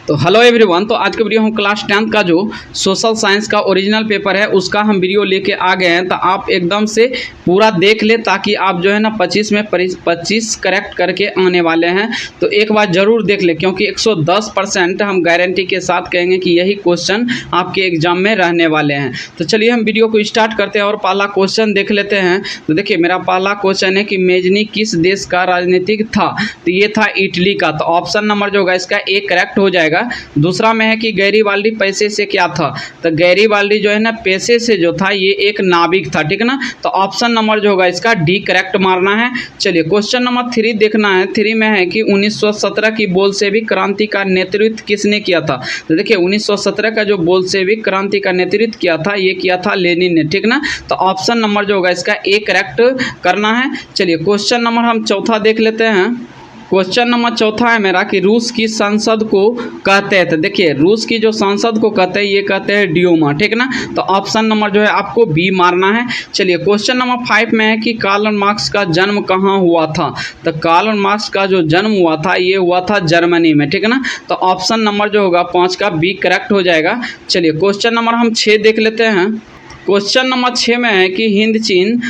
तो hello everyone. तो आज के वीडियो हम क्लास 10th का जो सोशल साइंस का ओरिजिनल पेपर है उसका हम वीडियो लेके आ गए हैं। तो आप एकदम से पूरा देख ले ताकि आप जो है ना 25 में 25 करेक्ट करके आने वाले हैं। तो एक बार ज़रूर देख ले क्योंकि 110% हम गारंटी के साथ कहेंगे कि यही क्वेश्चन आपके एग्जाम में रहने वाले हैं। तो चलिए हम वीडियो को स्टार्ट करते हैं और पहला क्वेश्चन देख लेते हैं। तो देखिए मेरा पहला क्वेश्चन है कि मेजनी किस देश का राजनीतिक था। तो ये था इटली का। तो ऑप्शन नंबर जो होगा इसका ए करेक्ट हो जाएगा। दूसरा में है कि गैरीबाल्डी पैसे से क्या था। तो गैरीबाल्डी जो है ना पैसे से जो था ये एक नाविक था, ठीक ना। तो ऑप्शन नंबर जो होगा इसका डी करेक्ट मारना है। चलिए क्वेश्चन नंबर 3 देखना है। 3 में है कि 1917 की बोल्शेविक क्रांति का नेतृत्व किसने किया था। तो देखिए 1917 का जो बोल्शेविक क्रांति का नेतृत्व किया था ये किया था लेनिन ने, ठीक ना। तो ऑप्शन नंबर जो होगा इसका ए करेक्ट करना है। चलिए क्वेश्चन नंबर हम चौथा देख लेते हैं। क्वेश्चन नंबर चौथा है मेरा कि रूस की संसद को कहते हैं। तो देखिए रूस की जो संसद को कहते हैं ये कहते हैं ड्यूमा, ठीक ना। तो ऑप्शन नंबर जो है आपको बी मारना है। चलिए क्वेश्चन नंबर 5 में है कि कार्ल मार्क्स का जन्म कहाँ हुआ था। तो कार्ल मार्क्स का जो जन्म हुआ था ये हुआ था जर्मनी में, ठीक ना। तो ऑप्शन नंबर जो होगा 5 का बी करेक्ट हो जाएगा। चलिए क्वेश्चन नंबर हम 6 देख लेते हैं। क्वेश्चन नंबर 6 में है कि हिंद चीन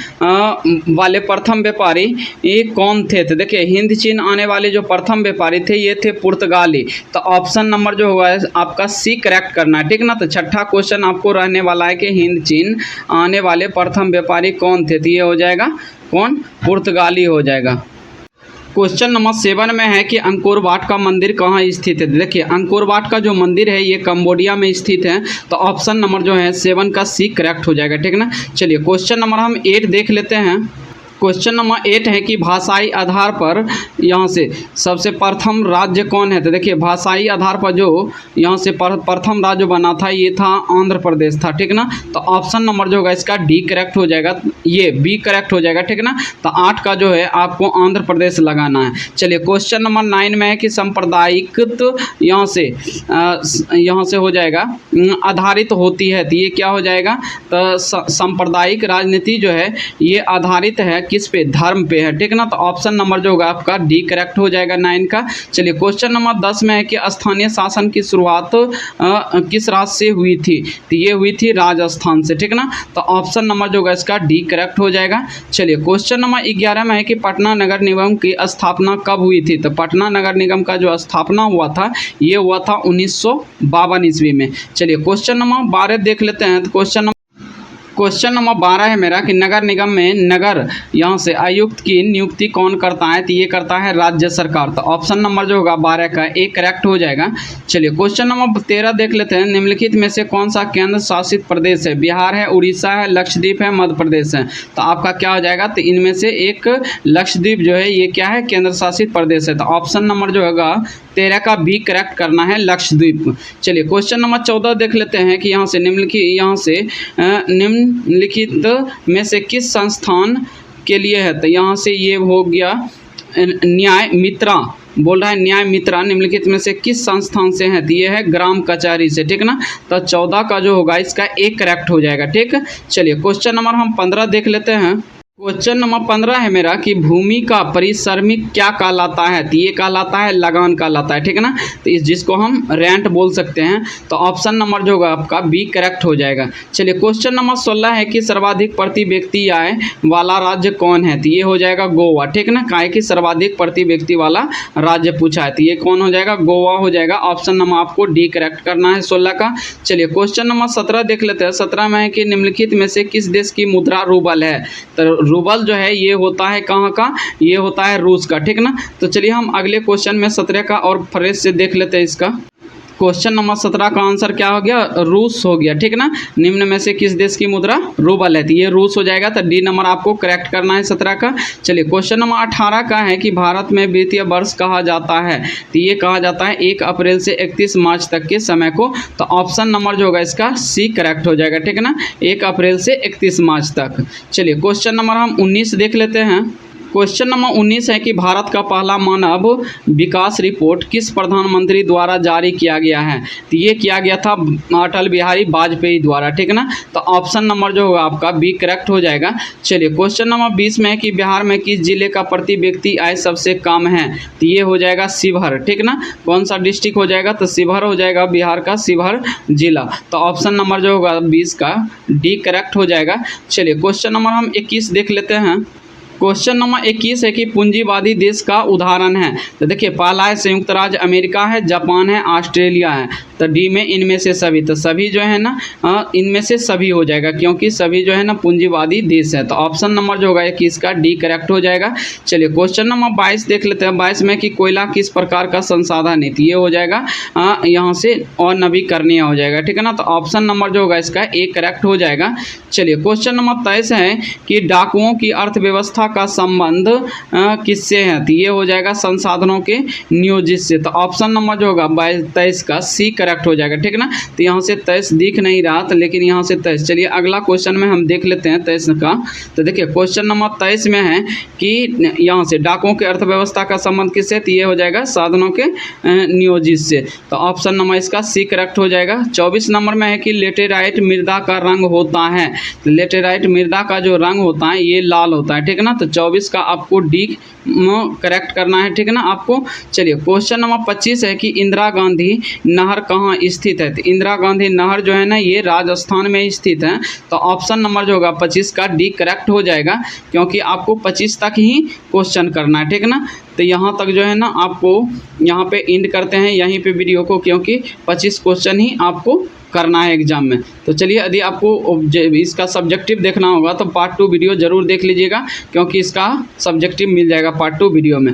वाले प्रथम व्यापारी ये कौन थे। तो देखिए हिंद चीन आने वाले जो प्रथम व्यापारी थे ये थे पुर्तगाली। तो ऑप्शन नंबर जो होगा आपका सी करेक्ट करना है, ठीक ना। तो छठा क्वेश्चन आपको रहने वाला है कि हिंद चीन आने वाले प्रथम व्यापारी कौन थे। तो ये हो जाएगा कौन, पुर्तगाली हो जाएगा। क्वेश्चन नंबर 7 में है कि अंकोर वाट का मंदिर कहाँ स्थित है। देखिए अंकोर वाट का जो मंदिर है ये कंबोडिया में स्थित है। तो ऑप्शन नंबर जो है 7 का सी करेक्ट हो जाएगा, ठीक ना। चलिए क्वेश्चन नंबर हम 8 देख लेते हैं। क्वेश्चन नंबर 8 है कि भाषाई आधार पर यहाँ से सबसे प्रथम राज्य कौन है। तो देखिए भाषाई आधार पर जो यहाँ से प्रथम राज्य बना था ये था आंध्र प्रदेश था, ठीक ना। तो ऑप्शन नंबर जो होगा इसका डी करेक्ट हो जाएगा, ये बी करेक्ट हो जाएगा, ठीक ना। तो 8 का जो है आपको आंध्र प्रदेश लगाना है। चलिए क्वेश्चन नंबर 9 में है कि सांप्रदायिक यहाँ से हो जाएगा आधारित होती है। तो ये क्या हो जाएगा, तो सांप्रदायिक राजनीति जो है ये आधारित है किस पे, धर्म पे है, ठीक ना। तो ऑप्शन नंबर जो होगा आपका डी करेक्ट हो जाएगा 9 का। चलिए क्वेश्चन नंबर 10 में है कि स्थानीय शासन की शुरुआत किस राज्य से हुई थी। तो ये हुई थी राजस्थान से, ठीक ना। तो ऑप्शन नंबर जो होगा इसका डी करेक्ट हो जाएगा। चलिए क्वेश्चन नंबर 11 में है कि पटना नगर निगम की स्थापना कब हुई थी। तो पटना नगर निगम का जो स्थापना हुआ था ये हुआ था 1952 ईस्वी में। चलिए क्वेश्चन नंबर 12 देख लेते हैं। तो क्वेश्चन नंबर 12 है मेरा कि नगर निगम में नगर यहाँ से आयुक्त की नियुक्ति कौन करता है। तो ये करता है राज्य सरकार। तो ऑप्शन नंबर जो होगा 12 का ए करेक्ट हो जाएगा। चलिए क्वेश्चन नंबर 13 देख लेते हैं। निम्नलिखित में से कौन सा केंद्र शासित प्रदेश है। बिहार है, उड़ीसा है, लक्षद्वीप है, मध्य प्रदेश है। तो आपका क्या हो जाएगा, तो इनमें से एक लक्षद्वीप जो है ये क्या है, केंद्र शासित प्रदेश है। तो ऑप्शन नंबर जो होगा 13 का बी करेक्ट करना है, लक्षद्वीप। चलिए क्वेश्चन नंबर 14 देख लेते हैं कि यहाँ से निम्नलिखित में से किस संस्थान के लिए है। तो यहाँ से ये हो गया न्याय मित्रा, बोल रहा है न्याय मित्रा निम्नलिखित में से किस संस्थान से है। तो ये है ग्राम कचहरी से, ठीक ना। तो 14 का जो होगा इसका एक करेक्ट हो जाएगा, ठीक। चलिए क्वेश्चन नंबर हम 15 देख लेते हैं। क्वेश्चन नंबर 15 है मेरा कि भूमि का परिश्रमिक क्या कहलाता है। तो ये कहलाता है लगान कहलाता है, ठीक है ना। तो जिसको हम रेंट बोल सकते हैं। तो ऑप्शन नंबर जो होगा आपका बी करेक्ट हो जाएगा। चलिए क्वेश्चन नंबर 16 है कि सर्वाधिक प्रति व्यक्ति आय वाला राज्य कौन है। तो ये हो जाएगा गोवा, ठीक ना। काहे कि सर्वाधिक प्रति व्यक्ति वाला राज्य पूछा है। तो ये कौन हो जाएगा, गोवा हो जाएगा। ऑप्शन नंबर आपको डी करेक्ट करना है 16 का। चलिए क्वेश्चन नंबर 17 देख लेते हैं। 17 में है कि निम्नलिखित में से किस देश की मुद्रा रूबल है। तो रूबल जो है ये होता है कहाँ का, ये होता है रूस का, ठीक ना। तो चलिए हम अगले क्वेश्चन में 17 का और फ्रेश से देख लेते हैं। इसका क्वेश्चन नंबर 17 का आंसर क्या हो गया, रूस हो गया, ठीक ना। निम्न में से किस देश की मुद्रा रूबल है। तो ये रूस हो जाएगा। तो डी नंबर आपको करेक्ट करना है 17 का। चलिए क्वेश्चन नंबर 18 का है कि भारत में वित्तीय वर्ष कहा जाता है। तो ये कहा जाता है 1 अप्रैल से 31 मार्च तक के समय को। तो ऑप्शन नंबर जो होगा इसका सी करेक्ट हो जाएगा, ठीक है ना। 1 अप्रैल से 31 मार्च तक। चलिए क्वेश्चन नंबर हम 19 देख लेते हैं। क्वेश्चन नंबर 19 है कि भारत का पहला मानव विकास रिपोर्ट किस प्रधानमंत्री द्वारा जारी किया गया है? तो ये किया गया था अटल बिहारी वाजपेयी द्वारा, ठीक है ना। तो ऑप्शन नंबर जो होगा आपका बी करेक्ट हो जाएगा। चलिए क्वेश्चन नंबर 20 में है कि बिहार में किस जिले का प्रति व्यक्ति आय सबसे कम है? तो ये हो जाएगा शिवहर, ठीक ना। कौन सा डिस्ट्रिक्ट हो जाएगा? तो शिवहर हो जाएगा, बिहार का शिवहर जिला। तो ऑप्शन नंबर जो होगा 20 का डी करेक्ट हो जाएगा। चलिए क्वेश्चन नंबर हम 21 देख लेते हैं। क्वेश्चन नंबर 21 है कि पूंजीवादी देश का उदाहरण है। तो देखिए पहला है संयुक्त राज्य अमेरिका है, जापान है, ऑस्ट्रेलिया है। तो डी में इनमें से सभी, तो सभी जो है ना इनमें से सभी हो जाएगा, क्योंकि सभी जो है ना पूंजीवादी देश है। तो ऑप्शन नंबर जो होगा 21 का डी करेक्ट हो जाएगा। चलिए क्वेश्चन नंबर 22 देख लेते हैं। 22 में कि कोयला किस प्रकार का संसाधन है? तो ये हो जाएगा यहाँ से और नवीकरणीय हो जाएगा, ठीक है ना। तो ऑप्शन नंबर जो होगा इसका ए करेक्ट हो जाएगा। चलिए क्वेश्चन नंबर 23 है कि डाकुओं की अर्थव्यवस्था का संबंध किससे है? तो ये हो जाएगा संसाधनों के नियोजित से। तो ऑप्शन नंबर जो होगा 23 का सी करेक्ट हो जाएगा, ठीक ना। तो यहाँ से 23 दिख नहीं रहा था, लेकिन यहाँ से 23। चलिए अगला क्वेश्चन में हम देख लेते हैं 23 का। तो देखिए क्वेश्चन नंबर 23 में है कि यहाँ से डाकुओं के अर्थव्यवस्था का संबंध किससे? तो ये हो जाएगा साधनों के नियोजित से। तो ऑप्शन नंबर इसका सी करेक्ट हो जाएगा। 24 नंबर में है कि लेटेराइट मृदा का रंग होता है। तो लेटेराइट मृदा का जो रंग होता है ये लाल होता है, ठीक है ना। तो 24 का आपको डी करेक्ट करना है, ठीक है ना आपको। चलिए क्वेश्चन नंबर 25 है कि इंदिरा गांधी नहर कहाँ स्थित है? तो इंदिरा गांधी नहर जो है ना ये राजस्थान में स्थित है। तो ऑप्शन नंबर जो होगा 25 का डी करेक्ट हो जाएगा, क्योंकि आपको 25 तक ही क्वेश्चन करना है, ठीक है ना। तो यहाँ तक जो है ना आपको यहाँ पे एंड करते हैं यहीं पे वीडियो को, क्योंकि 25 क्वेश्चन ही आपको करना है एग्जाम में। तो चलिए यदि आपको इसका सब्जेक्टिव देखना होगा तो पार्ट 2 वीडियो ज़रूर देख लीजिएगा, क्योंकि इसका सब्जेक्टिव मिल जाएगा पार्ट 2 वीडियो में।